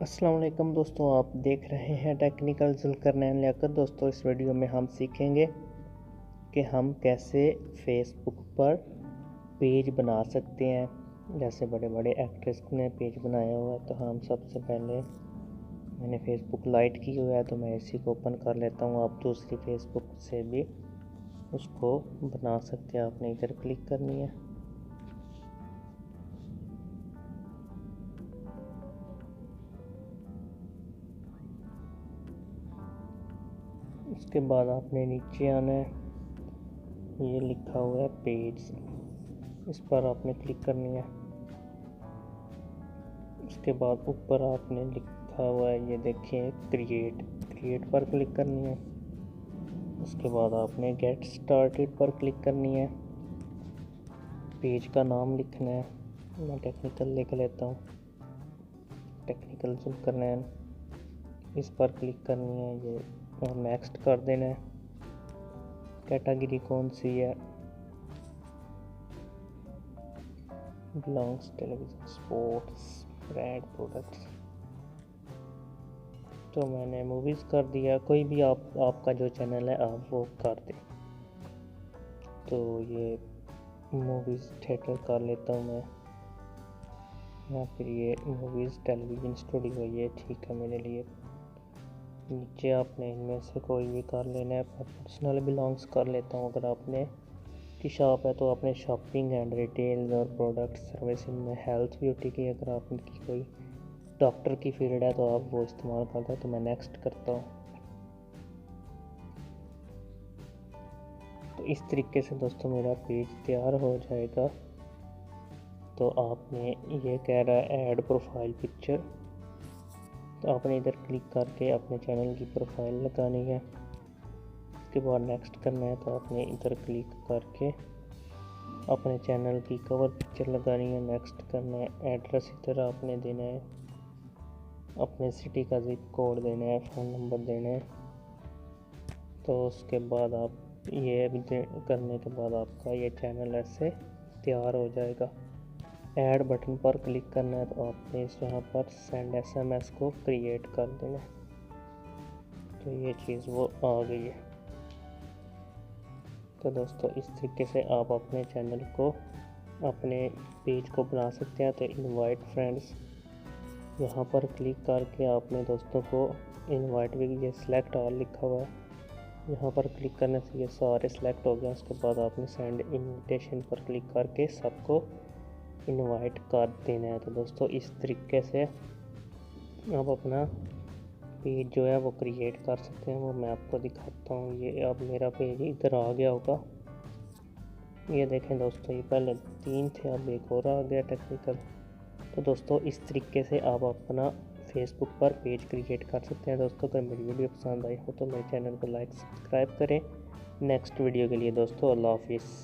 अस्सलाम वालेकुम दोस्तों, आप देख रहे हैं टेक्निकल जुल्करनैन लियाकत। दोस्तों, इस वीडियो में हम सीखेंगे कि हम कैसे फेसबुक पर पेज बना सकते हैं। जैसे बड़े बड़े एक्ट्रेस ने पेज बनाया हुआ है, तो हम सबसे पहले मैंने फेसबुक लाइट की हुआ है, तो मैं इसी को ओपन कर लेता हूँ। आप दूसरी फेसबुक से भी उसको बना सकते हैं। आपने इधर क्लिक करनी है। उसके बाद आपने नीचे आना है, ये लिखा हुआ है पेज, इस पर आपने क्लिक करनी है। उसके बाद ऊपर आपने लिखा हुआ है, ये देखिए क्रिएट पर क्लिक करनी है। उसके बाद आपने गेट स्टार्टेड पर क्लिक करनी है। पेज का नाम लिखना है, मैं टेक्निकल लिख लेता हूँ, टेक्निकल जुल्करनैन। इस पर क्लिक करनी है ये और नेक्स्ट कर देना है। कैटेगरी कौन सी है, belongs television sports brand products, तो मैंने मूवीज़ कर दिया। कोई भी आपका जो चैनल है आप वो कर दें। तो ये मूवीज़ थिएटर कर लेता हूँ मैं, या फिर ये मूवीज़ टेलीविज़न स्टूडियो, ये ठीक है मेरे लिए। नीचे आपने इनमें से कोई भी कर लेना है। पर्सनल बिलोंग्स कर लेता हूँ। अगर आपने की शॉप है तो आपने शॉपिंग एंड रिटेल और प्रोडक्ट सर्विस, इनमें हेल्थ ब्यूटी की, अगर आपकी कोई डॉक्टर की फील्ड है तो आप वो इस्तेमाल करते हैं। तो मैं नेक्स्ट करता हूँ। तो इस तरीके से दोस्तों मेरा पेज तैयार हो जाएगा। तो आपने ये कह रहा है ऐड प्रोफाइल पिक्चर, तो आपने इधर क्लिक करके अपने चैनल की प्रोफाइल लगानी है। उसके बाद नेक्स्ट करना है, तो आपने इधर क्लिक करके अपने चैनल की कवर पिक्चर लगानी है। नेक्स्ट करना है, एड्रेस इधर आपने देना है, अपने सिटी का जिप कोड देना है, फ़ोन नंबर देना है। तो उसके बाद आप ये करने के बाद आपका ये चैनल ऐसे तैयार हो जाएगा। ऐड बटन पर क्लिक करना है, तो आपने इस यहाँ पर सेंड SMS को क्रिएट कर देना है। तो ये चीज़ वो आ गई है। तो दोस्तों इस तरीके से आप अपने चैनल को, अपने पेज को बना सकते हैं। तो इनवाइट फ्रेंड्स, यहाँ पर क्लिक करके आपने दोस्तों को इनवाइट भी, ये सिलेक्ट ऑल लिखा हुआ है, यहाँ पर क्लिक करने से ये सारे सिलेक्ट हो गए। उसके बाद आपने सेंड इनविटेशन पर क्लिक करके सबको इनवाइट कर देना है। तो दोस्तों इस तरीके से आप अपना पेज जो है वो क्रिएट कर सकते हैं। वो मैं आपको दिखाता हूँ। ये अब मेरा पेज इधर आ गया होगा, ये देखें दोस्तों, ये पहले 3 थे, अब एक और आ गया टेक्निकल। तो दोस्तों इस तरीके से आप अपना फेसबुक पर पेज क्रिएट कर सकते हैं। दोस्तों अगर मेरी वीडियो पसंद आई हो तो मेरे चैनल को लाइक सब्सक्राइब करें। नेक्स्ट वीडियो के लिए दोस्तों अल्लाह हाफिज़।